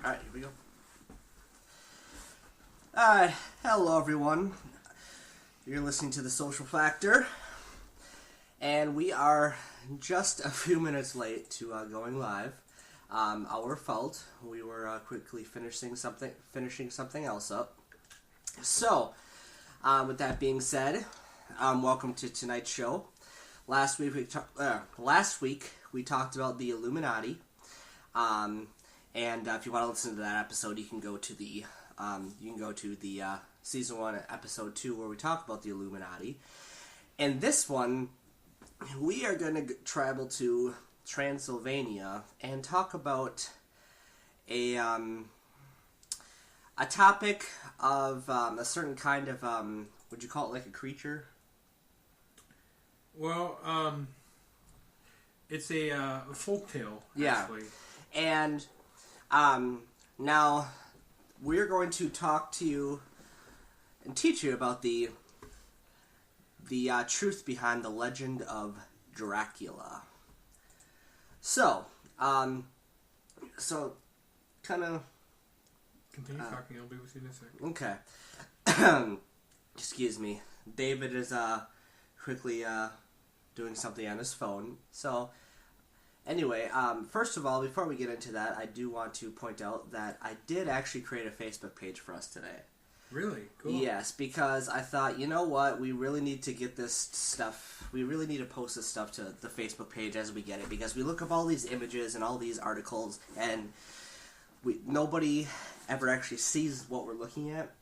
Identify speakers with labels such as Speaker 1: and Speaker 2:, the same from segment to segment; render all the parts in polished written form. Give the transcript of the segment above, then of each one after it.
Speaker 1: Alright, here we go. Hello everyone. You're listening to The Social Factor. And we are just a few minutes late to going live. Our fault. We were quickly finishing something else up. So, with that being said, welcome to tonight's show. Last week we talked about the Illuminati. And if you want to listen to that episode, you can go to the season 1, episode 2, where we talk about the Illuminati. And this one, we are going to travel to Transylvania and talk about a topic of a certain kind of would you call it like a creature?
Speaker 2: Well, it's a folktale, actually.
Speaker 1: And now we're going to talk to you and teach you about the truth behind the legend of Dracula. So kind of
Speaker 2: continue talking. I'll be with you in a second.
Speaker 1: Okay. Excuse me. David is quickly doing something on his phone. So anyway, first of all, before we get into that, I do want to point out that I did actually create a Facebook page for us today.
Speaker 2: Really? Cool.
Speaker 1: Yes, because I thought, you know what, we really need to get this stuff, we really need to post this stuff to the Facebook page as we get it, because we look up all these images and all these articles, and nobody ever actually sees what we're looking at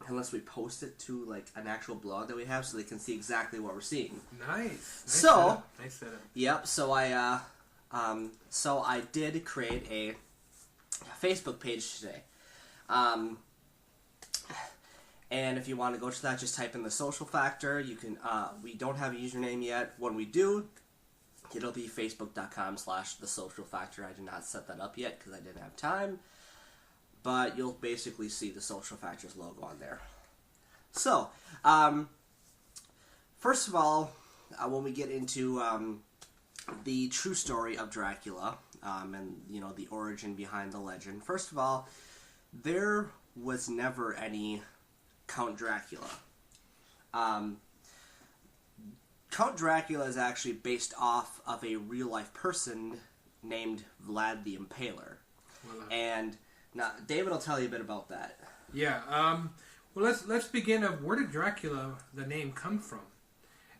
Speaker 1: unless we post it to like an actual blog that we have, so they can see exactly what we're seeing.
Speaker 2: Nice
Speaker 1: So,
Speaker 2: nice setup.
Speaker 1: Yep. So I did create a Facebook page today. And if you want to go to that, just type in The Social Factor. You can. We don't have a username yet. When we do, it'll be facebook.com/The Social Factor. I did not set that up yet because I didn't have time. But you'll basically see The Social Factor's logo on there. So, first of all, when we get into the true story of Dracula, and the origin behind the legend. First of all, there was never any Count Dracula. Count Dracula is actually based off of a real life person named Vlad the Impaler, and now David will tell you a bit about that.
Speaker 2: Yeah. Well, let's begin. Where did Dracula, the name, come from?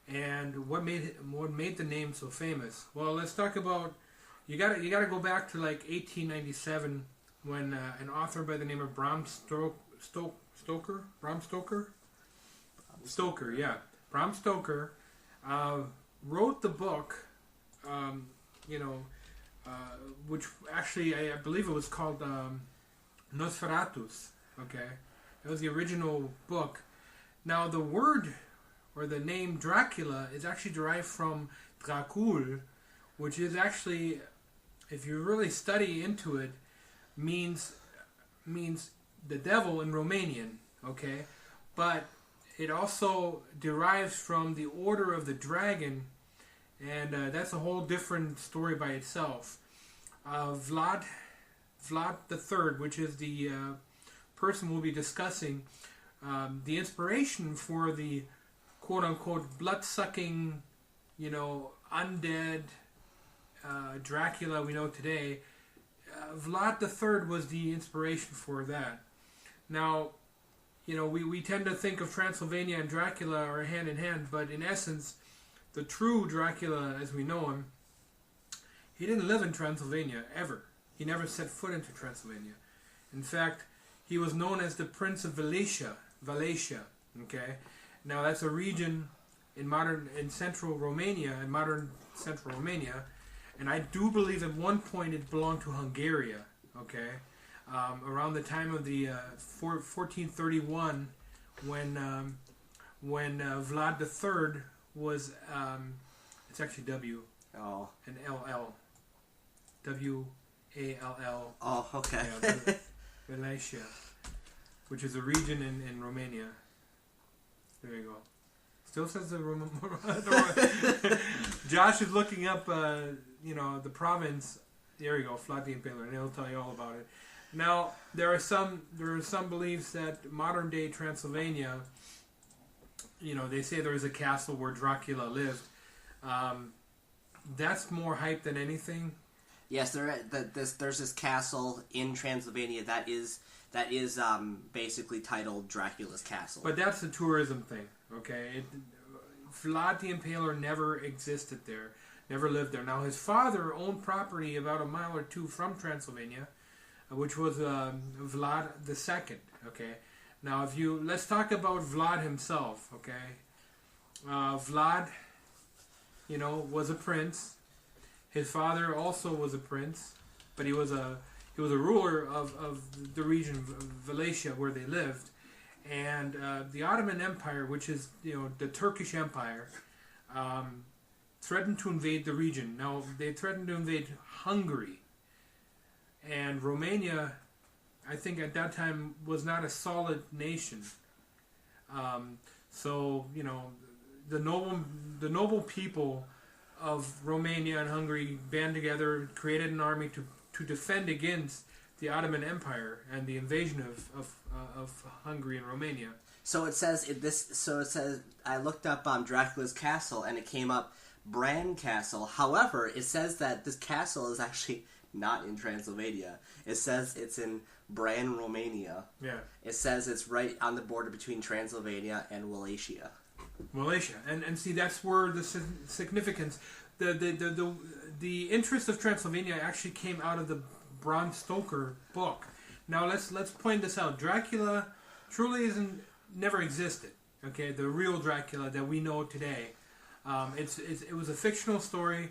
Speaker 2: And what made the name so famous? Well, let's talk about. You got to go back to like 1897 when an author by the name of Bram Stoker, wrote the book. Which actually I believe it was called Nosferatus. Okay, it was the original book. Now the word or the name Dracula is actually derived from Dracul, which is actually, if you really study into it, means the devil in Romanian, okay? But it also derives from the Order of the Dragon, and that's a whole different story by itself. Vlad III, which is the person we'll be discussing, the inspiration for the quote-unquote blood-sucking, undead Dracula we know today, Vlad III was the inspiration for that. Now, we tend to think of Transylvania and Dracula are hand in hand, but in essence, the true Dracula as we know him, he didn't live in Transylvania, ever. He never set foot into Transylvania. In fact, he was known as the Prince of Wallachia, okay? Now, that's a region in central Romania, and I do believe at one point it belonged to Hungary, okay? Around the time of the 1431, when Vlad III was, it's actually W, and LL, W-A-L-L.
Speaker 1: Oh, okay.
Speaker 2: Yeah, Wallachia, which is a region in Romania. There you go. Still says the Josh is looking up, the province. There you go, Vlad the Impaler, and he'll tell you all about it. Now there are some beliefs that modern day Transylvania, they say there was a castle where Dracula lived. That's more hype than anything.
Speaker 1: Yes, there's this castle in Transylvania that is basically titled Dracula's Castle.
Speaker 2: But that's a tourism thing, okay? Vlad the Impaler never existed there, never lived there. Now his father owned property about a mile or two from Transylvania, which was Vlad II. Okay, now let's talk about Vlad himself. Okay, Vlad, was a prince. His father also was a prince, but he was a ruler of the region of Wallachia where they lived, and the Ottoman Empire, which is the Turkish Empire, threatened to invade the region. Now they threatened to invade Hungary, and Romania, I think at that time was not a solid nation. So the noble people of Romania and Hungary band together, created an army to defend against the Ottoman Empire and the invasion of Hungary and Romania.
Speaker 1: So it says I looked up Dracula's castle and it came up Bran Castle. However, it says that this castle is actually not in Transylvania. It says it's in Bran, Romania.
Speaker 2: Yeah.
Speaker 1: It says it's right on the border between Transylvania and Wallachia.
Speaker 2: Wallachia, and see, that's where the significance, the interest of Transylvania actually came out of the Bram Stoker book. Now let's point this out. Dracula truly never existed. Okay, the real Dracula that we know today. It was a fictional story,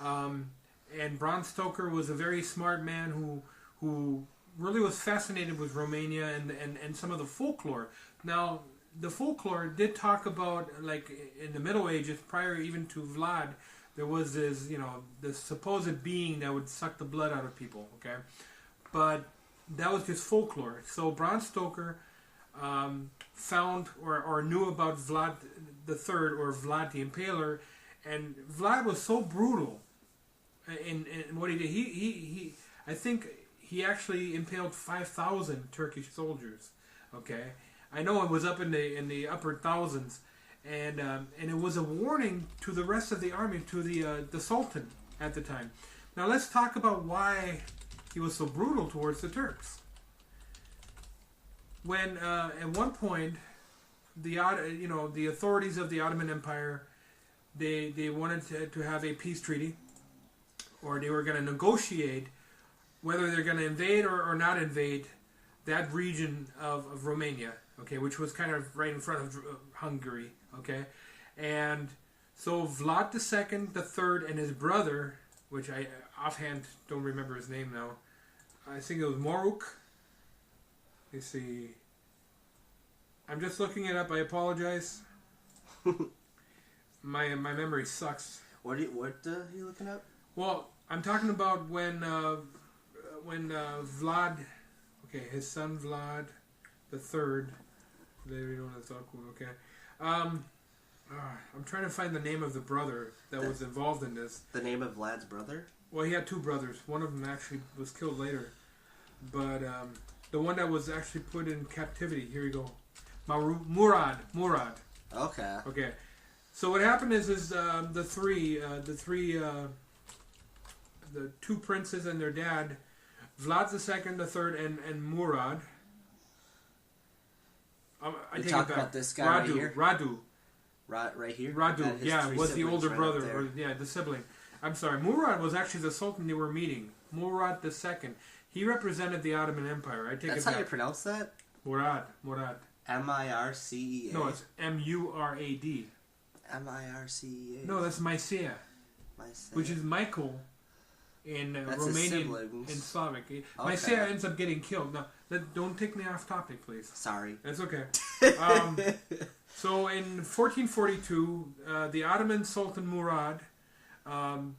Speaker 2: and Bram Stoker was a very smart man who really was fascinated with Romania and some of the folklore. Now, the folklore did talk about, like, in the Middle Ages, prior even to Vlad, there was this, the supposed being that would suck the blood out of people, okay? But that was just folklore. So Bram Stoker found or knew about Vlad the Third, or Vlad the Impaler, and Vlad was so brutal in what he did. He I think he actually impaled 5,000 Turkish soldiers, okay? I know it was up in the upper thousands, and it was a warning to the rest of the army, to the Sultan at the time. Now let's talk about why he was so brutal towards the Turks. When at one point the authorities of the Ottoman Empire, they wanted to have a peace treaty, or they were going to negotiate whether they're going to invade or not invade that region of Romania. Okay, which was kind of right in front of Hungary. Okay, and so Vlad II, the Third, and his brother, which I offhand don't remember his name now. I think it was Moruk. Let's see. I'm just looking it up. I apologize. My memory sucks.
Speaker 1: What are you looking up?
Speaker 2: Well, I'm talking about when Vlad, okay, his son Vlad the Third. Okay. I'm trying to find the name of the brother that was involved in this.
Speaker 1: The name of Vlad's brother?
Speaker 2: Well, he had two brothers. One of them actually was killed later. But the one that was actually put in captivity, here you go. Murad.
Speaker 1: Okay.
Speaker 2: Okay. So what happened is the two princes and their dad, Vlad II, the Third, and Murad. I take it back.
Speaker 1: About this guy
Speaker 2: Radu,
Speaker 1: right here?
Speaker 2: Radu.
Speaker 1: Right here?
Speaker 2: Radu, yeah, was the older
Speaker 1: right
Speaker 2: brother, or the sibling. I'm sorry, Murad was actually the Sultan they were meeting. Murad II. He represented the Ottoman Empire. I take
Speaker 1: That's
Speaker 2: it back.
Speaker 1: how you pronounce that?
Speaker 2: Murad.
Speaker 1: Mircea.
Speaker 2: No, it's Murad.
Speaker 1: Mircea.
Speaker 2: No, that's Mycea, which is Michael in Romanian, in Slavic. Okay. Mycea ends up getting killed. Now, don't take me off topic, please.
Speaker 1: Sorry.
Speaker 2: That's okay. So in 1442, the Ottoman Sultan Murad, let me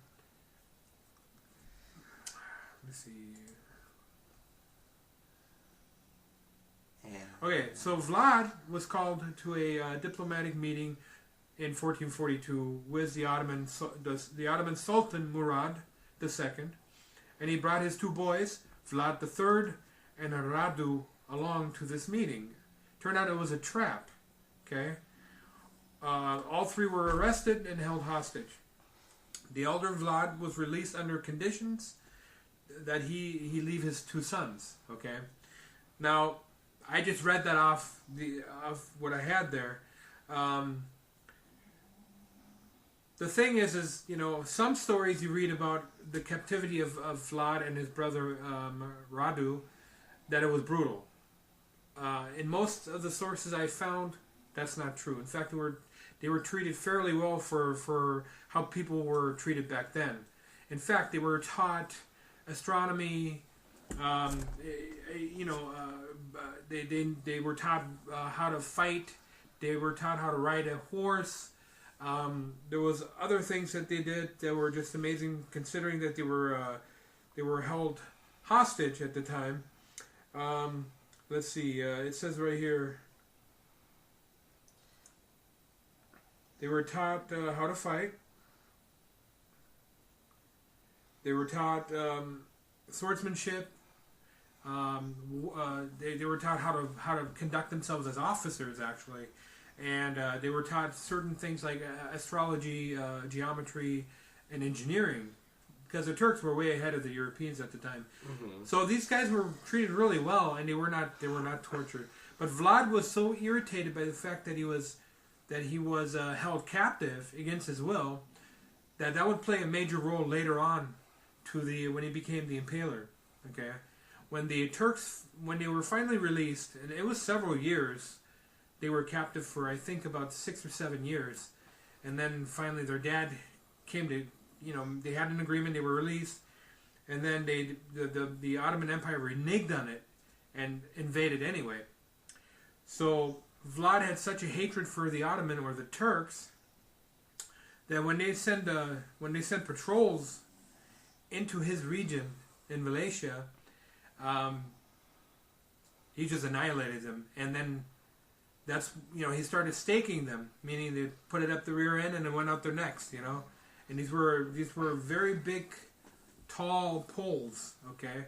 Speaker 2: see.
Speaker 1: Yeah.
Speaker 2: Okay, so Vlad was called to a diplomatic meeting in 1442 with the Ottoman Sultan Murad II, and he brought his two boys, Vlad III and Radu along to this meeting. Turned out it was a trap. Okay? All three were arrested and held hostage. The elder Vlad was released under conditions that he leave his two sons. Okay? Now, I just read that off what I had there. The thing is, you know, some stories you read about the captivity of Vlad and his brother Radu, that it was brutal. In most of the sources I found, that's not true. In fact, they were treated fairly well for how people were treated back then. In fact, they were taught astronomy. They were taught how to fight. They were taught how to ride a horse. There was other things that they did that were just amazing, considering that they were held hostage at the time. Let's see. It says right here. They were taught how to fight. They were taught swordsmanship. They were taught how to conduct themselves as officers, actually, and they were taught certain things like astrology, geometry, and engineering, because the Turks were way ahead of the Europeans at the time. Mm-hmm. So these guys were treated really well, and they were not tortured. But Vlad was so irritated by the fact that he was held captive against his will, that would play a major role later on when he became the Impaler. Okay. When the Turks, when they were finally released, and it was several years, they were captive for, I think, about 6 or 7 years, and then finally their dad came to, they had an agreement, they were released, and then the Ottoman Empire reneged on it and invaded anyway. So Vlad had such a hatred for the Ottoman, or the Turks, that when they sent patrols into his region in Malaysia, he just annihilated them, and then he started staking them, meaning they put it up the rear end and it went out their necks, and these were very big, tall poles, okay.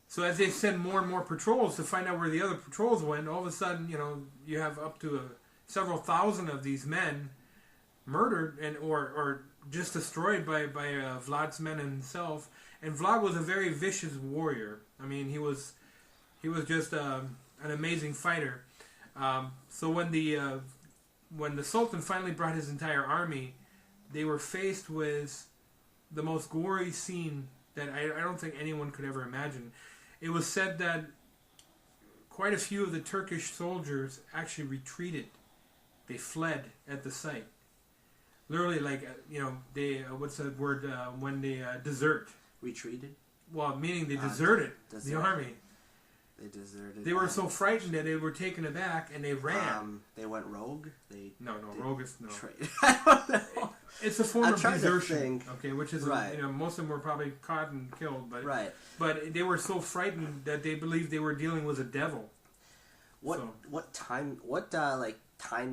Speaker 2: So as they send more and more patrols to find out where the other patrols went, all of a sudden, you have up to several thousand of these men murdered or just destroyed by Vlad's men himself. And Vlad was a very vicious warrior. I mean, he was just an amazing fighter. So when the Sultan finally brought his entire army, they were faced with the most gory scene that I don't think anyone could ever imagine. It was said that quite a few of the Turkish soldiers actually retreated. They fled at the sight. Literally, they what's the word when they desert?
Speaker 1: Retreated?
Speaker 2: Well, meaning they deserted the army.
Speaker 1: They deserted.
Speaker 2: They were so frightened that they were taken aback and they ran.
Speaker 1: They went rogue?
Speaker 2: Rogue is no.
Speaker 1: I don't know.
Speaker 2: It's a form of desertion. Okay, which is
Speaker 1: right.
Speaker 2: Most of them were probably caught and killed, but
Speaker 1: right.
Speaker 2: But they were so frightened that they believed they were dealing with a devil.
Speaker 1: What time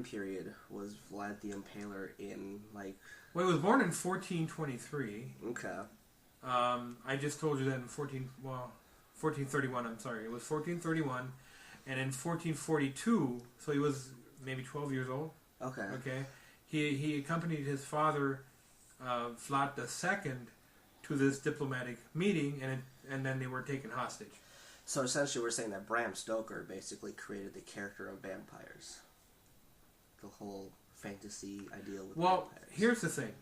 Speaker 1: period was Vlad the Impaler in?
Speaker 2: Well, he was born in 1423.
Speaker 1: Okay.
Speaker 2: I just told you that in 1431. I'm sorry, it was 1431, and in 1442, so he was maybe 12 years old.
Speaker 1: Okay.
Speaker 2: Okay. He accompanied his father, Vlad II, to this diplomatic meeting, and then they were taken hostage.
Speaker 1: So essentially, we're saying that Bram Stoker basically created the character of vampires. The whole fantasy ideal with vampires.
Speaker 2: Here's the thing.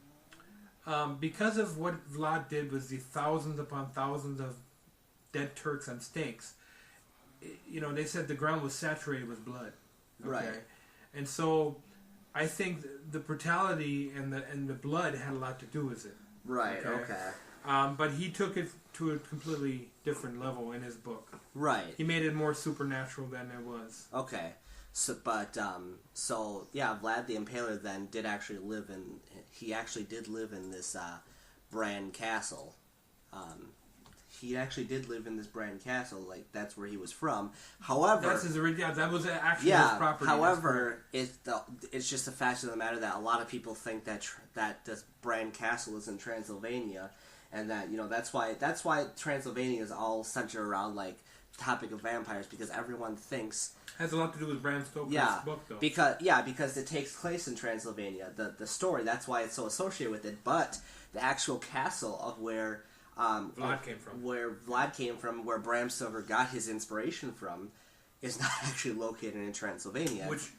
Speaker 2: Because of what Vlad did with the thousands upon thousands of dead Turks on stakes, they said the ground was saturated with blood. Okay?
Speaker 1: Right.
Speaker 2: And so I think the brutality and the blood had a lot to do with it.
Speaker 1: Right, okay.
Speaker 2: But he took it to a completely different level in his book.
Speaker 1: Right.
Speaker 2: He made it more supernatural than it was.
Speaker 1: Okay. So Vlad the Impaler then did actually live in this Bran Castle. He actually did live in this Bran Castle, that's where he was from. However,
Speaker 2: that was actually his property.
Speaker 1: However, it's just the fact of the matter that a lot of people think that this Bran Castle is in Transylvania, and that that's why Transylvania is all centered around like the topic of vampires, because everyone thinks
Speaker 2: has a lot to do with Bram Stoker's book, though.
Speaker 1: Because it takes place in Transylvania. The story, that's why it's so associated with it. But the actual castle of where Vlad came from, where Bram Stoker got his inspiration from, is not actually located in Transylvania.
Speaker 2: Which,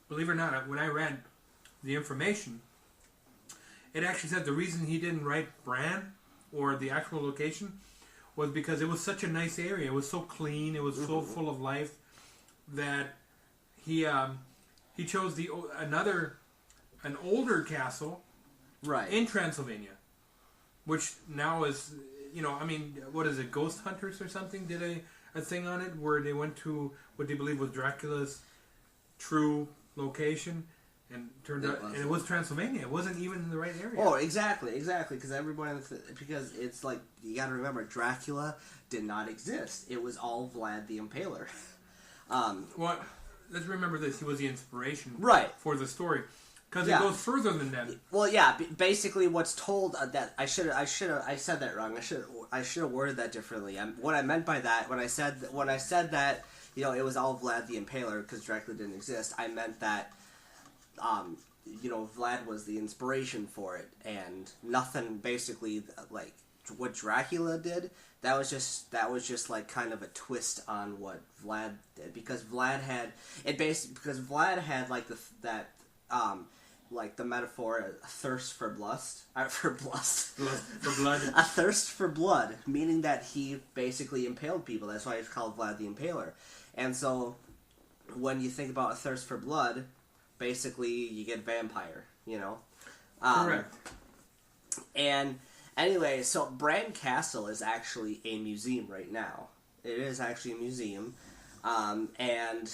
Speaker 2: believe it or not, when I read the information, it actually said the reason he didn't write Bran or the actual location was because it was such a nice area. It was so clean. It was so full of life that he chose an older castle in Transylvania, which now is, what is it, Ghost Hunters or something did a thing on it where they went to what they believe was Dracula's true location, and turned out it was Transylvania. It wasn't even in the right area.
Speaker 1: Oh, exactly, because it's like, you got to remember, Dracula did not exist. It was all Vlad the Impaler.
Speaker 2: Well, let's remember this. He was the inspiration for the story, because it goes further than that.
Speaker 1: Well, yeah. Basically, what's told that I said that wrong. I should have worded that differently. What I meant by that, when I said that it was all Vlad the Impaler because Dracula didn't exist, I meant that Vlad was the inspiration for it, and nothing basically like what Dracula did. That was just like kind of a twist on what Vlad did, because Vlad had like the metaphor, a thirst for lust, for
Speaker 2: blood,
Speaker 1: a thirst for blood, meaning that he basically impaled people. That's why it's called Vlad the Impaler. And so when you think about a thirst for blood, basically you get vampire,
Speaker 2: Correct.
Speaker 1: And anyway, so Bran Castle is actually a museum right now. It is actually a museum. And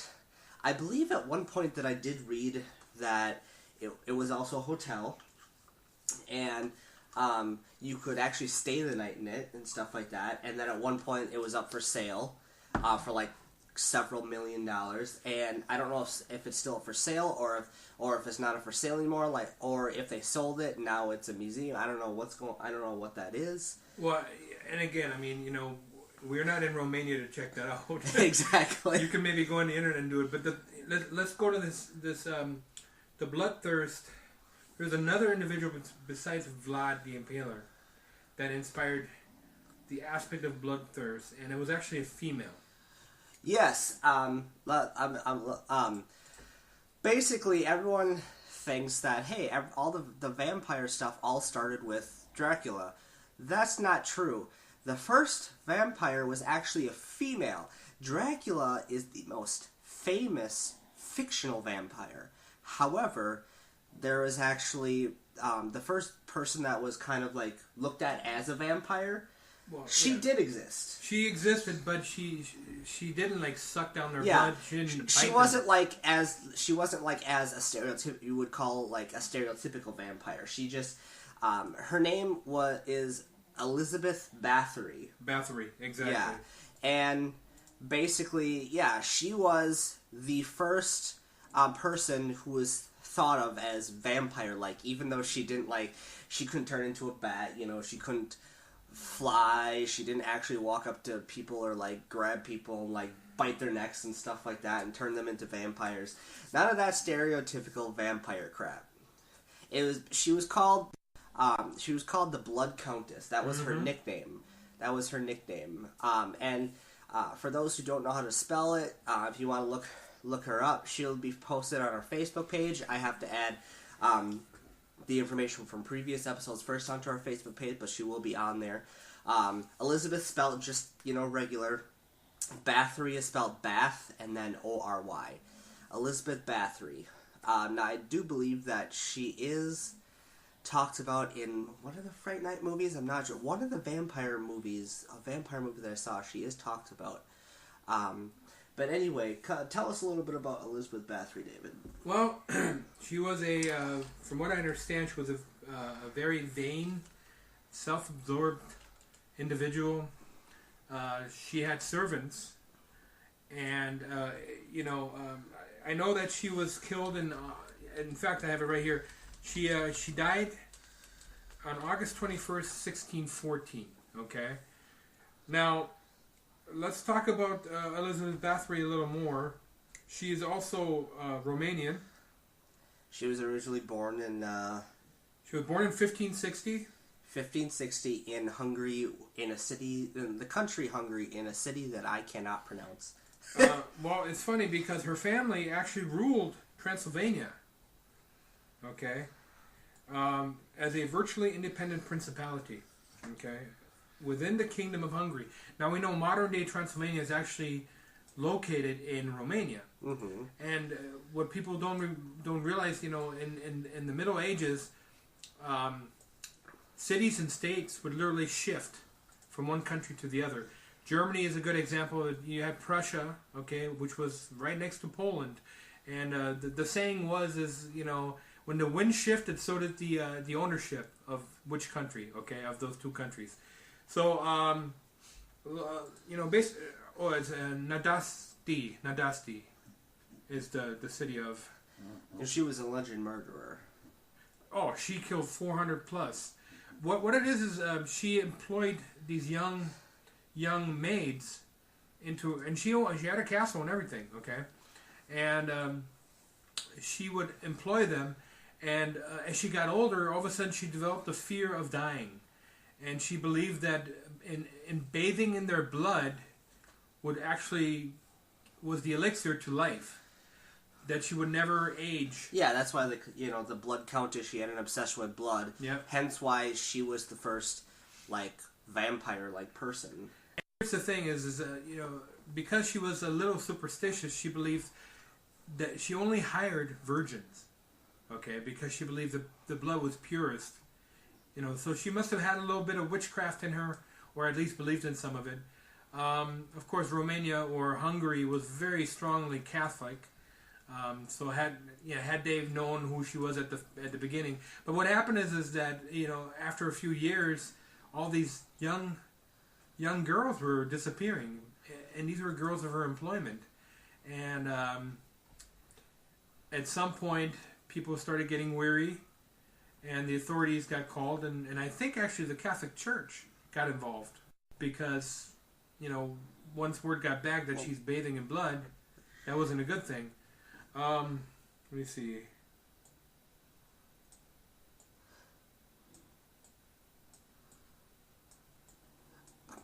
Speaker 1: I believe at one point that I did read that it was also a hotel. And you could actually stay the night in it and stuff like that. And then at one point it was up for sale for like several $1 million. And I don't know if it's still up for sale or if it's not up for sale anymore, or if they sold it and now it's a museum. I don't know I don't know what that is.
Speaker 2: Well, and again, we're not in Romania to check that out.
Speaker 1: Exactly.
Speaker 2: You can maybe go on the internet and do it, but let's go to this the bloodthirst. There's another individual besides Vlad the Impaler that inspired the aspect of bloodthirst, and it was actually a female.
Speaker 1: Yes. Basically, everyone thinks that, hey, all the vampire stuff all started with Dracula. That's not true. The first vampire was actually a female. Dracula is the most famous fictional vampire. However, there was actually the first person that was kind of like looked at as a vampire. Well, she did exist.
Speaker 2: She existed, but she didn't like suck down their blood.
Speaker 1: She wasn't like as a stereotype you would call like a stereotypical vampire. She just her name is Elizabeth Bathory.
Speaker 2: Bathory, exactly.
Speaker 1: Yeah, and basically, she was the first person who was thought of as vampire-like, even though she couldn't turn into a bat. She couldn't fly. She didn't actually walk up to people or like grab people and like bite their necks and stuff like that and turn them into vampires. None of that stereotypical vampire crap. She was called the Blood Countess. That was her nickname. And for those who don't know how to spell it, if you want to look her up, she'll be posted on our Facebook page. I have to add the information from previous episodes first onto our Facebook page, but she will be on there. Elizabeth spelled just, regular. Bathory is spelled Bath and then O-R-Y. Elizabeth Bathory. Now, I do believe that she is talked about in one of the Fright Night movies. I'm not sure. One of the vampire movies that I saw, she is talked about. But anyway, tell us a little bit about Elizabeth Bathory, David.
Speaker 2: Well, she was from what I understand, she was a very vain, self-absorbed individual. She had servants, and I know that she was killed in fact, I have it right here. She died on August 21st, 1614. Okay? Now, let's talk about Elizabeth Bathory a little more. She is also Romanian.
Speaker 1: She was originally born in...
Speaker 2: She was born in 1560.
Speaker 1: 1560 in Hungary, in a city... in the country Hungary, in a city that I cannot pronounce.
Speaker 2: Well, it's funny because her family actually ruled Transylvania. Okay? As a virtually independent principality. Okay? Within the Kingdom of Hungary. Now we know modern-day Transylvania is actually located in Romania.
Speaker 1: Mm-hmm.
Speaker 2: And what people don't realize, in the Middle Ages, cities and states would literally shift from one country to the other. Germany is a good example. You had Prussia, okay, which was right next to Poland, and the saying was, when the wind shifted, so did the ownership of which country, okay, of those two countries. So, it's Nadasti is the city of.
Speaker 1: And she was a alleged murderer.
Speaker 2: Oh, she killed 400 plus. What it is she employed these young maids into, and she had a castle and everything, okay, and she would employ them, and as she got older, all of a sudden she developed a fear of dying, and she believed that in bathing in their blood was the elixir to life, that she would never age.
Speaker 1: Yeah, that's why the blood countess, she had an obsession with blood.
Speaker 2: Yep.
Speaker 1: Hence why she was the first vampire-like person.
Speaker 2: Here's the thing is because she was a little superstitious, she believed that she only hired virgins, okay, because she believed that the blood was purest, so she must have had a little bit of witchcraft in her, or at least believed in some of it. Of course, Romania or Hungary was very strongly Catholic, so had Dave known who she was at the beginning, but what happened is that after a few years, all these young girls were disappearing, and these were girls of her employment. And at some point, people started getting weary, and the authorities got called, and I think actually the Catholic Church got involved, because, once word got back that she's bathing in blood, that wasn't a good thing. Let me see.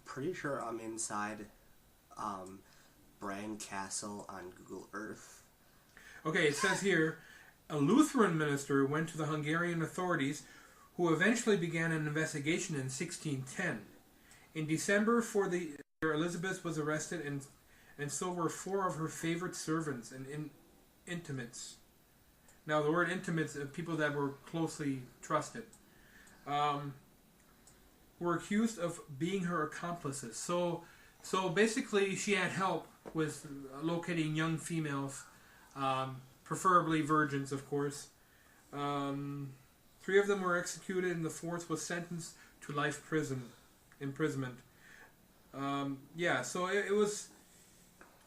Speaker 1: Pretty sure I'm inside Bran Castle on Google Earth.
Speaker 2: Okay, it says here, a Lutheran minister went to the Hungarian authorities, who eventually began an investigation in 1610. In December, Elizabeth was arrested, and so were 4 of her favorite servants and intimates. Now, the word intimates, people that were closely trusted. Were accused of being her accomplices. So basically, she had help with locating young females, preferably virgins, of course. 3 of them were executed, and the 4th was sentenced to life imprisonment. So it was.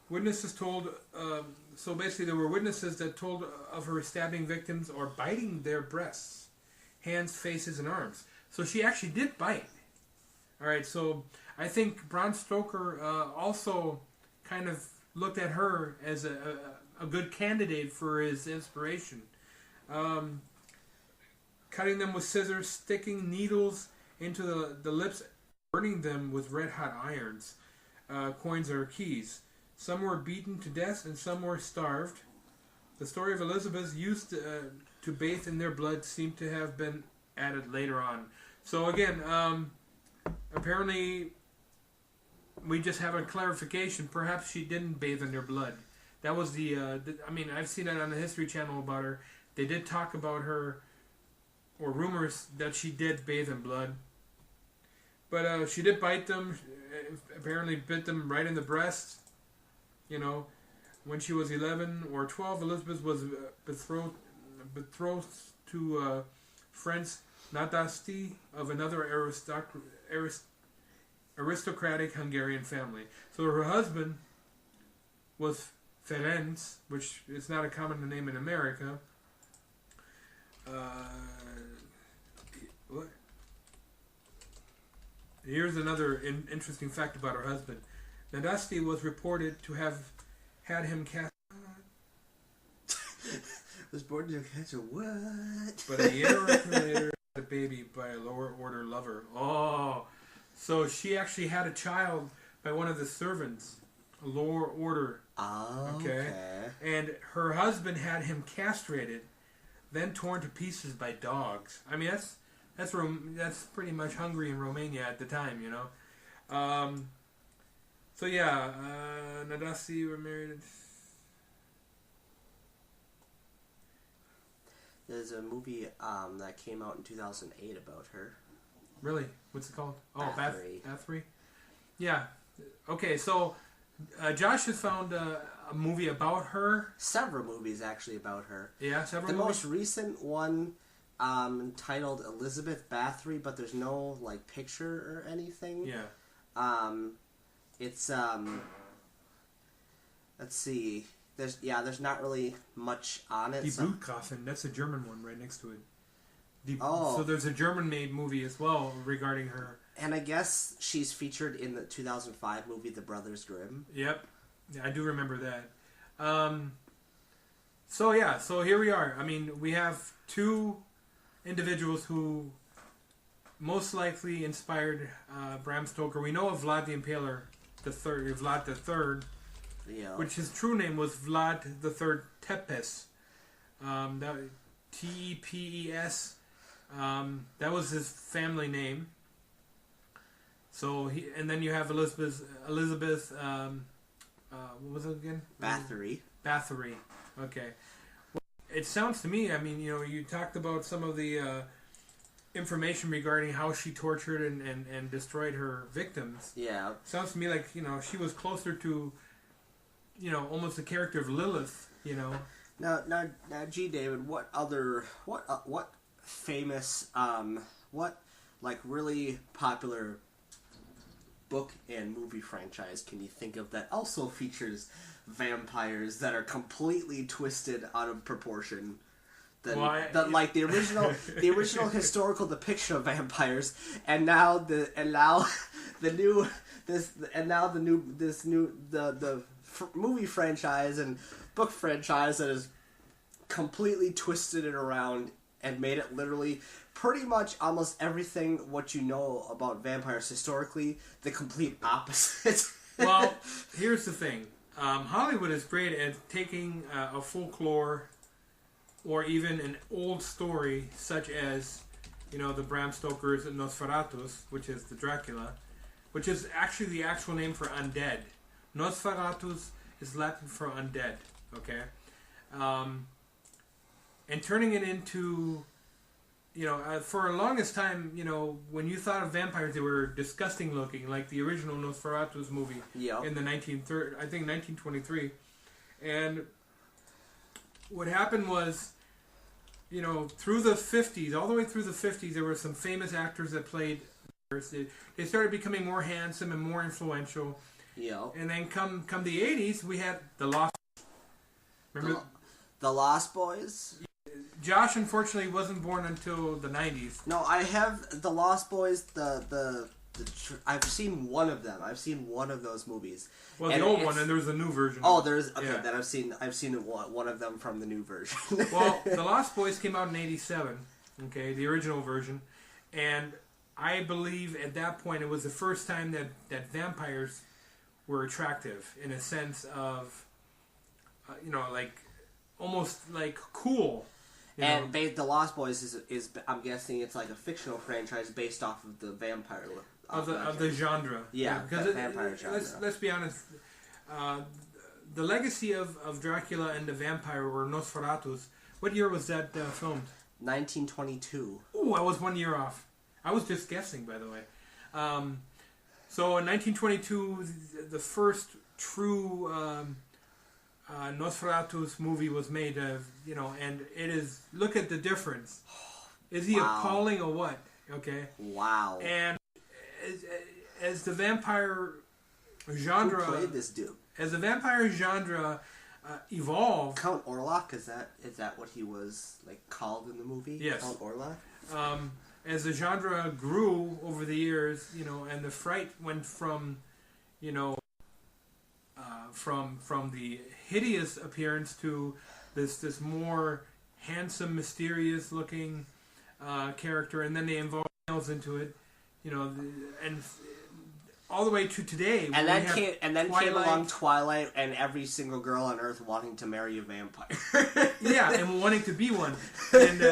Speaker 2: Witnesses told. So basically, there were witnesses that told of her stabbing victims or biting their breasts, hands, faces, and arms. So she actually did bite. All right, so I think Bram Stoker also kind of looked at her as a good candidate for his inspiration. Cutting them with scissors, sticking needles into the lips, burning them with red-hot irons, coins or keys. Some were beaten to death and some were starved. The story of Elizabeth used to bathe in their blood seemed to have been added later on. So again, apparently, we just have a clarification. Perhaps she didn't bathe in their blood. That was I've seen it on the History Channel about her. They did talk about her, or rumors that she did bathe in blood. But she did bite them. Apparently, bit them right in the breast. When she was 11 or 12, Elizabeth was betrothed to Prince Nadasti of another aristocratic Hungarian family. So her husband was Ferenc, which is not a common name in America. Here's another interesting fact about her husband. Nadasti was reported to have had him cast.
Speaker 1: Was born to catch a what?
Speaker 2: But a year or two later, had a baby by a lower order lover. Oh, so she actually had a child by one of the servants, a lower order.
Speaker 1: Oh,
Speaker 2: okay. And her husband had him castrated, then torn to pieces by dogs. I mean, that's pretty much Hungary and Romania at the time, you know. So yeah, Nadasi were married.
Speaker 1: There's a movie that came out in 2008 about her.
Speaker 2: Really? What's it called? Oh,
Speaker 1: Bathory.
Speaker 2: Yeah. Okay, so Josh has found a movie about her.
Speaker 1: Several movies actually about her.
Speaker 2: Yeah, several.
Speaker 1: The
Speaker 2: movies?
Speaker 1: most recent one titled Elizabeth Bathory, but there's no like picture or anything.
Speaker 2: Yeah.
Speaker 1: It's let's see. There's not really much on it.
Speaker 2: Die Blutgrafen, that's a German one right next to it. So there's a German-made movie as well regarding her.
Speaker 1: And I guess she's featured in the 2005 movie The Brothers Grimm.
Speaker 2: Yep. Yeah, I do remember that. So here we are. I mean, we have two individuals who most likely inspired Bram Stoker. We know of Vlad the Impaler Vlad the Third.
Speaker 1: Yeah.
Speaker 2: Which his true name was Vlad the Third Tepes. That Tepes. That was his family name. So and then you have Elizabeth. What was it again?
Speaker 1: Bathory.
Speaker 2: Bathory. Okay. Well, it sounds to me. I mean, you know, you talked about some of the information regarding how she tortured and destroyed her victims.
Speaker 1: Yeah.
Speaker 2: Sounds to me like, you know, she was closer to, you know, almost the character of Lilith, you know.
Speaker 1: Now, G. David, what famous, what like really popular book and movie franchise can you think of that also features vampires that are completely twisted out of proportion? Like the original historical depiction of vampires, and now the movie franchise and book franchise that has completely twisted it around and made it literally pretty much almost everything what you know about vampires historically the complete opposite.
Speaker 2: Well, here's the thing. Hollywood is great at taking a folklore or even an old story such as, you know, the Bram Stoker's Nosferatus, which is the Dracula, which is actually the actual name for undead. Nosferatus is Latin for undead, okay? And turning it into, you know, for the longest time, you know, when you thought of vampires, they were disgusting looking, like the original Nosferatus movie in the 1923. And what happened was, you know, through the 50s, all the way through the 50s, there were some famous actors that played. They started becoming more handsome and more influential.
Speaker 1: Yeah.
Speaker 2: And then come the 80s, we had the Lost. Remember
Speaker 1: the Lost Boys?
Speaker 2: Josh, unfortunately, wasn't born until the 90s.
Speaker 1: No, I have the Lost Boys. I've seen one of them. I've seen one of those movies.
Speaker 2: Well, the old one, and there's a new version.
Speaker 1: Oh, there's okay.
Speaker 2: Yeah.
Speaker 1: Then I've seen one of them from the new version.
Speaker 2: Well, the Lost Boys came out in '87. Okay, the original version, and I believe at that point it was the first time that vampires were attractive in a sense of, you know, like almost like cool.
Speaker 1: And the Lost Boys is I'm guessing it's like a fictional franchise based off of the vampire
Speaker 2: of the genre.
Speaker 1: Yeah, because vampire genre.
Speaker 2: Let's be honest. The legacy of Dracula and the vampire or Nosferatus. What year was that filmed?
Speaker 1: 1922.
Speaker 2: Oh, I was 1 year off. I was just guessing, by the way. So in 1922, the first true Nosferatus movie was made, you know, and it is, look at the difference. Is he appalling or what? Okay.
Speaker 1: Wow.
Speaker 2: And as the vampire genre...
Speaker 1: Who played this dude?
Speaker 2: As the vampire genre evolved...
Speaker 1: Count Orlok, is that what he was like called in the movie?
Speaker 2: Yes.
Speaker 1: Count Orlok?
Speaker 2: as the genre grew over the years, and the fright went from, you know, from the hideous appearance to this more handsome, mysterious looking character, and then they involved males into it, and all the way to today.
Speaker 1: And then came along Twilight, and every single girl on Earth wanting to marry a vampire.
Speaker 2: Yeah, and wanting to be one. And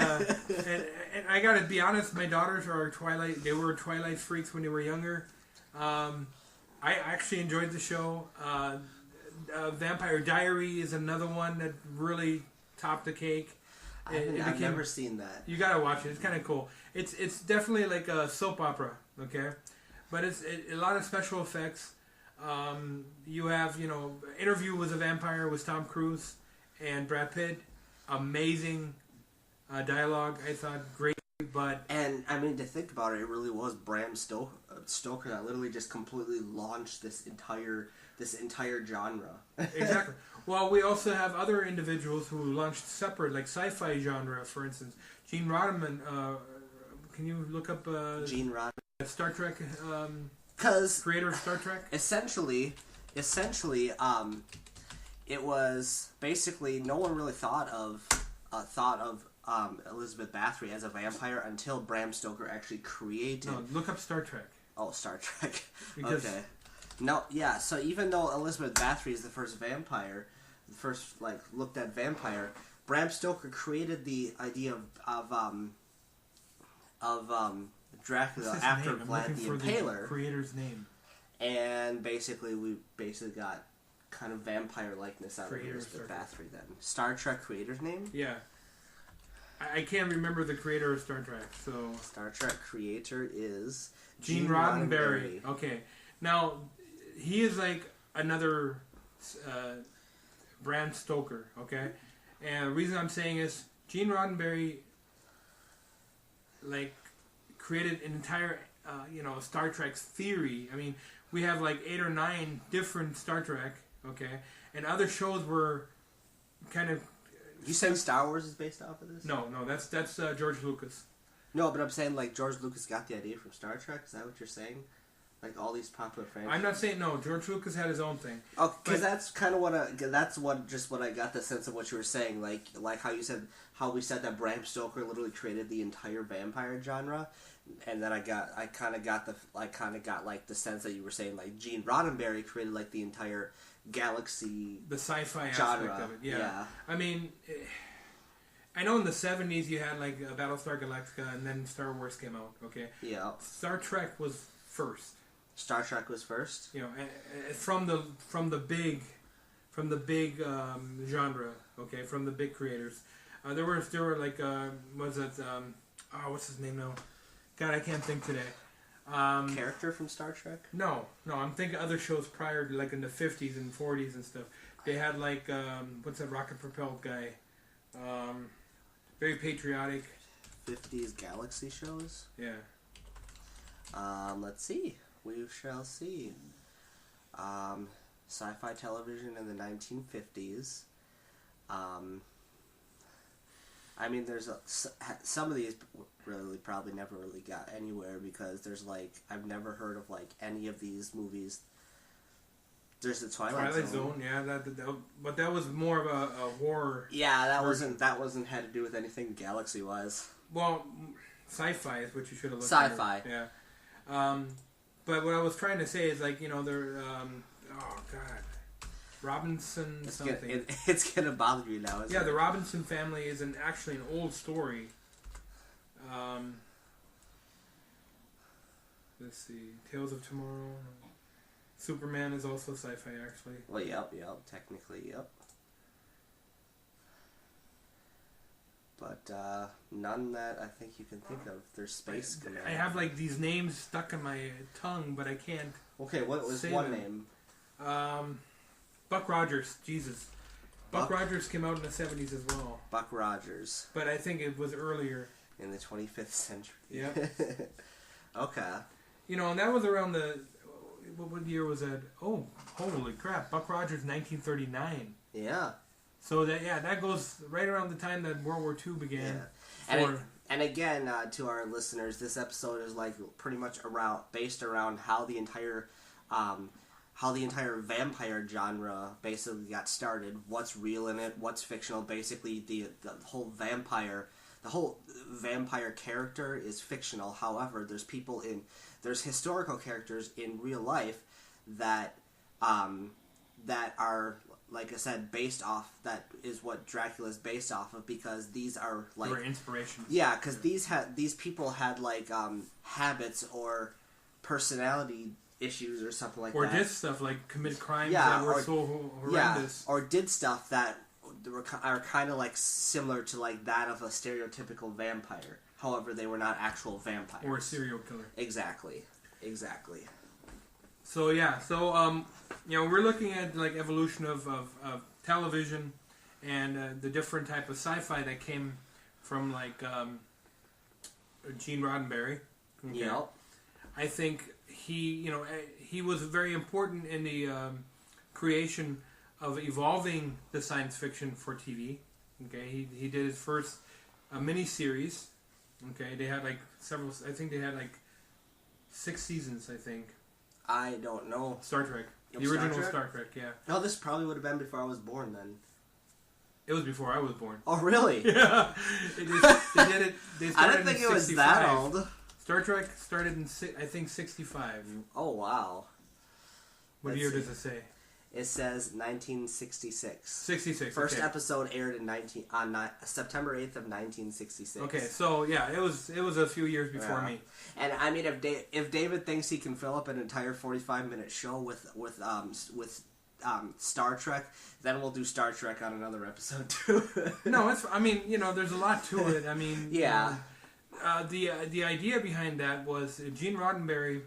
Speaker 2: I gotta be honest, my daughters are Twilight. They were Twilight freaks when they were younger. I actually enjoyed the show. Vampire Diary is another one that really topped the cake.
Speaker 1: I've never seen that.
Speaker 2: You gotta watch it. It's kind of cool. It's definitely like a soap opera, okay? But it's a lot of special effects. You have, Interview with a Vampire with Tom Cruise and Brad Pitt. Amazing dialogue. I thought great, but
Speaker 1: and I mean to think about it, it really was Bram Stoker that literally just completely launched this entire genre.
Speaker 2: Exactly. Well, we also have other individuals who launched separate, like sci-fi genre, for instance. Gene Roddenberry. Can you look up
Speaker 1: Gene Roddenberry?
Speaker 2: Star Trek,
Speaker 1: because
Speaker 2: creator of Star Trek.
Speaker 1: Essentially, it was basically no one really thought of Elizabeth Bathory as a vampire until Bram Stoker actually created.
Speaker 2: No, look up Star Trek.
Speaker 1: Oh, Star Trek.
Speaker 2: Because
Speaker 1: okay. No, yeah. So even though Elizabeth Bathory is the first vampire, the first looked at vampire, Bram Stoker created the idea of Dracula after Vlad the Impaler.
Speaker 2: The creator's name.
Speaker 1: And we got kind of vampire likeness out of Elizabeth Bathory then. Star Trek creator's name?
Speaker 2: Yeah. I can't remember the creator of Star Trek, so...
Speaker 1: Star Trek creator is...
Speaker 2: Gene Roddenberry. Okay. Now, he is like another Bram Stoker, okay? And the reason I'm saying is Gene Roddenberry created an entire Star Trek theory. I mean, we have 8 or 9 different Star Trek, okay? And other shows were kind of...
Speaker 1: You saying Star Wars is based off of this?
Speaker 2: No, that's George Lucas.
Speaker 1: No, but I'm saying George Lucas got the idea from Star Trek. Is that what you're saying? All these popular franchises.
Speaker 2: I'm not saying no. George Lucas had his own thing.
Speaker 1: Oh, because that's kind of what I got the sense of what you were saying. How we said that Bram Stoker literally created the entire vampire genre, and then I kind of got the sense that you were saying Gene Roddenberry created the entire galaxy,
Speaker 2: the sci-fi
Speaker 1: genre
Speaker 2: aspect of it. Yeah. I mean, I know in the 70s you had Battlestar Galactica, and then Star Wars came out. Okay.
Speaker 1: Yeah.
Speaker 2: Star Trek was first.
Speaker 1: Star Trek was first.
Speaker 2: From the big genre. Okay, from the big creators. There were what's his name now? God, I can't think today.
Speaker 1: Character from Star Trek?
Speaker 2: No, I'm thinking other shows prior to in the 50s and 40s and stuff. They had what's that rocket propelled guy? Very patriotic.
Speaker 1: 50s galaxy shows?
Speaker 2: Yeah.
Speaker 1: Let's see. We shall see. Sci-fi television in the 1950s. I mean, there's some of these really probably never really got anywhere because there's I've never heard of any of these movies. There's the Twilight Zone.
Speaker 2: Yeah, but that was more of a horror.
Speaker 1: Yeah, that wasn't had to do with anything galaxy wise.
Speaker 2: Well, sci-fi is what you should have looked
Speaker 1: Sci-fi.
Speaker 2: at. Yeah. But what I was trying to say is they're oh god. Robinson something.
Speaker 1: It's gonna bother you now, isn't it?
Speaker 2: Yeah, the Robinson family is actually an old story. Let's see. Tales of Tomorrow. Superman is also sci-fi, actually.
Speaker 1: Well, yep, technically, yep. But none that I think you can think of. There's Space Command.
Speaker 2: I have these names stuck in my tongue, but I can't.
Speaker 1: Okay, what was one name?
Speaker 2: Buck Rogers. Jesus. Buck Rogers came out in the 70s as well.
Speaker 1: Buck Rogers.
Speaker 2: But I think it was earlier.
Speaker 1: In the 25th century.
Speaker 2: Yeah.
Speaker 1: Okay.
Speaker 2: And that was around what year was that? Oh, holy crap. Buck Rogers, 1939.
Speaker 1: Yeah.
Speaker 2: So that goes right around the time that World War II began.
Speaker 1: Yeah. And again, to our listeners, this episode is like pretty much based around how the entire vampire genre basically got started. What's real in it? What's fictional? Basically, the whole vampire character is fictional. However, there's historical characters in real life that are, like I said, based off. That is what Dracula is based off of, because these are like
Speaker 2: they were inspirations.
Speaker 1: Yeah, because these people had like habits or personality issues or something like that.
Speaker 2: Or did stuff like commit crimes that were so horrendous.
Speaker 1: Yeah, or did stuff that are kind of like similar to like that of a stereotypical vampire. However, they were not actual vampires.
Speaker 2: Or a serial killer.
Speaker 1: Exactly.
Speaker 2: So we're looking at like evolution of television and the different type of sci-fi that came from like Gene Roddenberry. Okay.
Speaker 1: Yep.
Speaker 2: I think he was very important in the creation of evolving the science fiction for TV. Okay, he did his first mini-series. Okay, they had like several. I think they had like 6 seasons. I think.
Speaker 1: I don't know.
Speaker 2: Star Trek, the original Star Trek. Yeah.
Speaker 1: No, this probably would have been before I was born. Then.
Speaker 2: It was before I was born.
Speaker 1: Oh, really?
Speaker 2: Yeah. They did it. They started
Speaker 1: I didn't think
Speaker 2: in
Speaker 1: it was
Speaker 2: 65.
Speaker 1: that old.
Speaker 2: Star Trek started in I think 65.
Speaker 1: Oh, wow.
Speaker 2: What year does it say?
Speaker 1: It says 1966.
Speaker 2: 66.
Speaker 1: First
Speaker 2: okay.
Speaker 1: episode aired on September 8th of 1966.
Speaker 2: Okay, so yeah, it was a few years before me.
Speaker 1: And I mean, if David thinks he can fill up an entire 45-minute show with Star Trek, then we'll do Star Trek on another episode too.
Speaker 2: No, there's a lot to it. I mean,
Speaker 1: yeah.
Speaker 2: The idea behind that was Gene Roddenberry.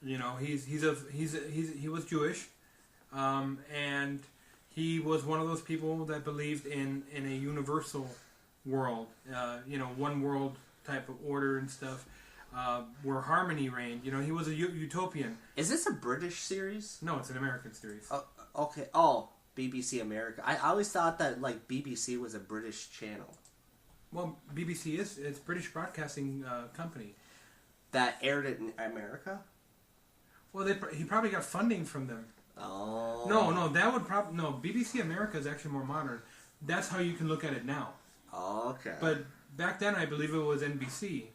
Speaker 2: He was Jewish, and he was one of those people that believed in a universal world, one world type of order and stuff, where harmony reigned. He was a utopian.
Speaker 1: Is this a British series?
Speaker 2: No, it's an American series.
Speaker 1: Oh, okay. Oh, BBC America. I always thought that like BBC was a British channel.
Speaker 2: Well, BBC it's British Broadcasting Company.
Speaker 1: That aired it in America?
Speaker 2: Well, he probably got funding from them.
Speaker 1: Oh.
Speaker 2: No, that would probably... No, BBC America is actually more modern. That's how you can look at it now.
Speaker 1: Oh, okay.
Speaker 2: But back then, I believe it was NBC.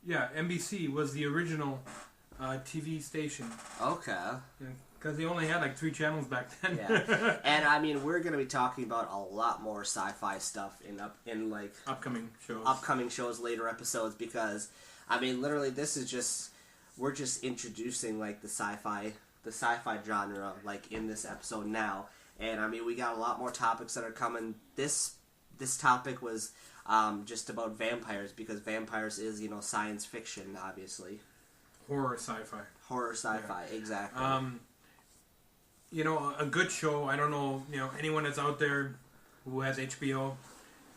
Speaker 2: NBC was the original TV station.
Speaker 1: Okay.
Speaker 2: Because they only had like 3 channels back then.
Speaker 1: Yeah. And I mean, we're going to be talking about a lot more sci-fi stuff in like... Upcoming shows, later episodes, because... I mean, literally, this is just... We're just introducing, like, the sci-fi genre, like, in this episode now. And, I mean, we got a lot more topics that are coming. This topic was just about vampires, because vampires is, science fiction, obviously.
Speaker 2: Horror sci-fi.
Speaker 1: Yeah. Exactly.
Speaker 2: A good show, I don't know, anyone that's out there who has HBO,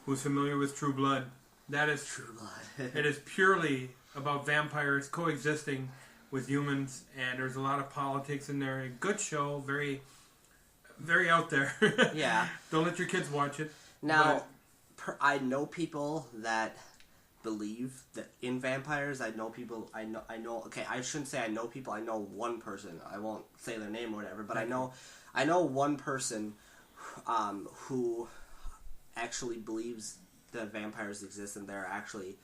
Speaker 2: who's familiar with True Blood, that is...
Speaker 1: True Blood.
Speaker 2: It is purely... about vampires coexisting with humans, and there's a lot of politics in there. A good show, very, very out there.
Speaker 1: Yeah.
Speaker 2: Don't let your kids watch it.
Speaker 1: Now, I know people that believe that in vampires. I know people. I know. Okay, I shouldn't say I know people. I know one person. I won't say their name or whatever. But I know one person who actually believes that vampires exist, and they're actually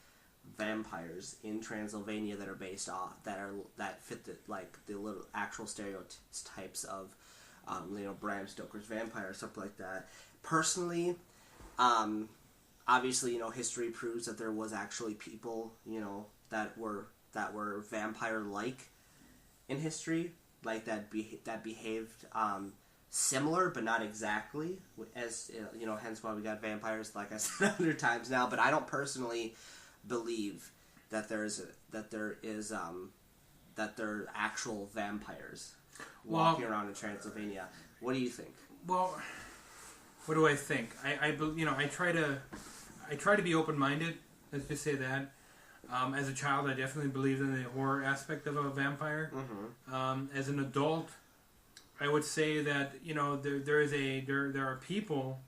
Speaker 1: vampires in Transylvania that are based off that fit the little actual stereotypes of Bram Stoker's vampire or something like that. Personally, obviously history proves that there was actually people that were vampire like in history, like that behaved similar but not exactly as hence why we got vampires, like I said 100 times now. But I don't personally believe that there are actual vampires walking around in Transylvania. What do you think?
Speaker 2: Well, what do I think? I try to be open-minded. Let's just say that. As a child, I definitely believed in the horror aspect of a vampire. Mm-hmm. As an adult, I would say that there are people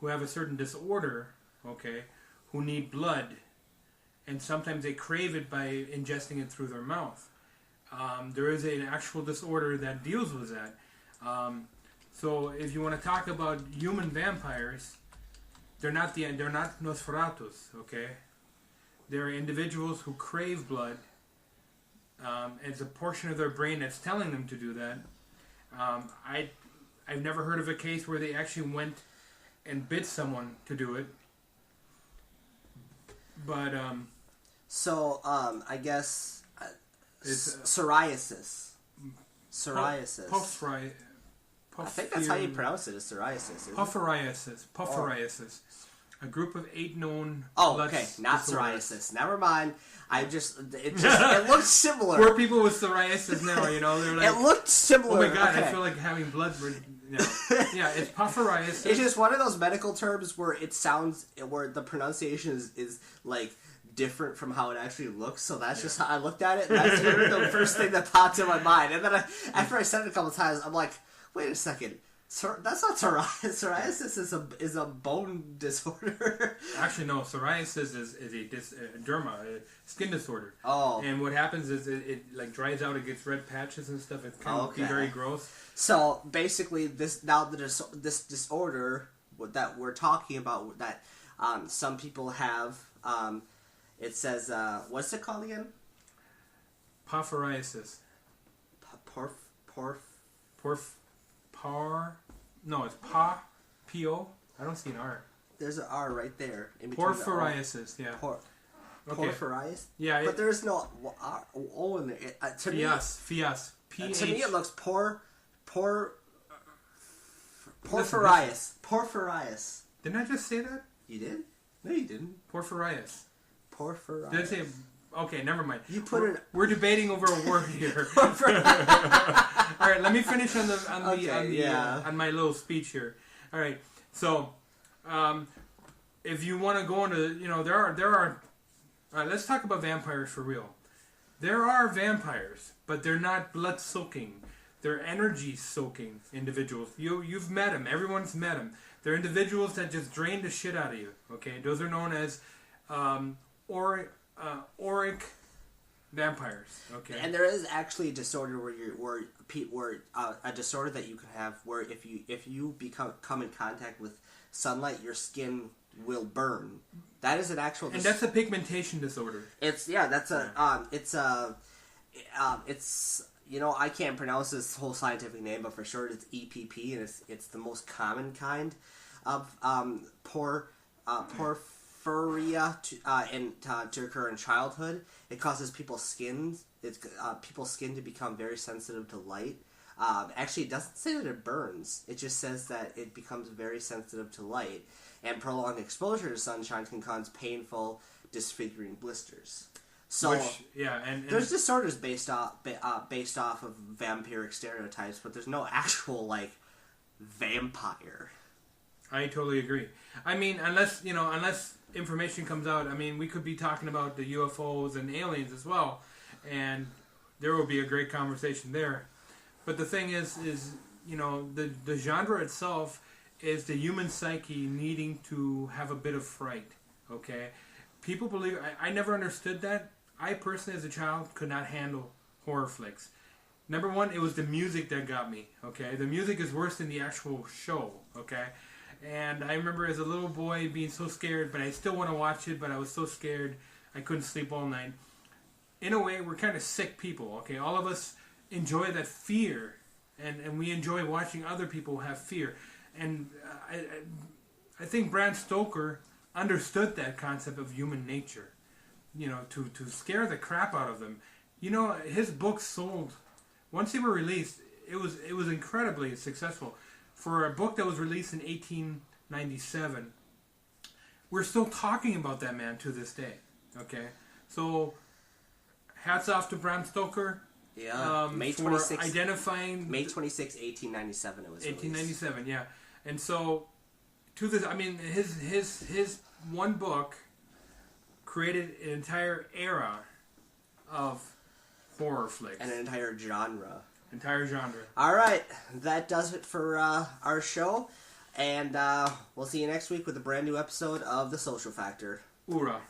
Speaker 2: who have a certain disorder, okay, who need blood, and sometimes they crave it by ingesting it through their mouth. There is an actual disorder that deals with that. So if you want to talk about human vampires, they're not Nosferatus, okay? They're individuals who crave blood. It's a portion of their brain that's telling them to do that. I've never heard of a case where they actually went and bit someone to do it. But
Speaker 1: I guess it's psoriasis. Psoriasis. I think that's how you pronounce it. Is psoriasis?
Speaker 2: Pufferiasis. A group of 8 known.
Speaker 1: Oh, okay, not disorders. Psoriasis. Never mind. It looked similar.
Speaker 2: Poor people with psoriasis now, they're like.
Speaker 1: It looked similar.
Speaker 2: Oh my god,
Speaker 1: okay.
Speaker 2: I feel like having blood. Yeah, it's pufferiasis.
Speaker 1: It's just one of those medical terms where the pronunciation is like different from how it actually looks. So that's just how I looked at it. And that's the first thing that popped in my mind. And then after I said it a couple times, I'm like, wait a second. That's not psoriasis. Psoriasis is a bone disorder.
Speaker 2: Actually, no. Psoriasis is a derma, a skin disorder.
Speaker 1: Oh.
Speaker 2: And what happens is it like dries out. It gets red patches and stuff. It can be very gross.
Speaker 1: So basically, this disorder that we're talking about that some people have. It says what's it called again?
Speaker 2: Pufferiasis. No, it's P-O. I don't see an R.
Speaker 1: There's an R right there. In between
Speaker 2: Porphyriasis, yeah.
Speaker 1: Porphyriasis?
Speaker 2: Yeah.
Speaker 1: But there's no O in there.
Speaker 2: Fias.
Speaker 1: To me it looks Porphyrias.
Speaker 2: Didn't I just say that?
Speaker 1: You did? No, you didn't.
Speaker 2: Porphyrias.
Speaker 1: Porphyrias.
Speaker 2: Did I say... Okay, never mind.
Speaker 1: We're
Speaker 2: debating over a word here. All right, let me finish on my little speech here. All right, so if you want to go into, there are. All right, let's talk about vampires for real. There are vampires, but they're not blood soaking. They're energy soaking individuals. You've met them. Everyone's met them. They're individuals that just drain the shit out of you. Okay, those are known as auric vampires. Okay,
Speaker 1: and there is actually a disorder where a disorder that you can have where if you come in contact with sunlight, your skin will burn. That is an actual.
Speaker 2: And that's a pigmentation disorder.
Speaker 1: It's I can't pronounce this whole scientific name, but for sure it's EPP, and it's the most common kind of porphyria to occur in childhood. It causes people's skin to become very sensitive to light. Actually, it doesn't say that it burns. It just says that it becomes very sensitive to light, and prolonged exposure to sunshine can cause painful, disfiguring blisters. So,
Speaker 2: and
Speaker 1: there's disorders based off of vampiric stereotypes, but there's no actual vampire.
Speaker 2: I totally agree. I mean, unless information comes out, I mean, we could be talking about the UFOs and aliens as well, and there will be a great conversation there. But the thing is the genre itself is the human psyche needing to have a bit of fright. Okay, people believe. I never understood that. I personally, as a child, could not handle horror flicks. Number one, it was the music that got me. Okay, the music is worse than the actual show. Okay. And I remember as a little boy being so scared, but I still want to watch it, but I was so scared I couldn't sleep all night. In a way, we're kind of sick people, okay? All of us enjoy that fear, and we enjoy watching other people have fear. And I think Bram Stoker understood that concept of human nature, to scare the crap out of them. His books sold. Once they were released, it was incredibly successful. For a book that was released in 1897, we're still talking about that man to this day. Okay, so hats off to Bram Stoker.
Speaker 1: Yeah, May 26th,
Speaker 2: identifying
Speaker 1: May 26, 1897. It was
Speaker 2: 1897.
Speaker 1: Released.
Speaker 2: Yeah, and so to this, I mean, his one book created an entire era of horror flicks
Speaker 1: and an entire genre.
Speaker 2: Entire genre.
Speaker 1: All right, that does it for our show. And we'll see you next week with a brand new episode of The Social Factor.
Speaker 2: Ura.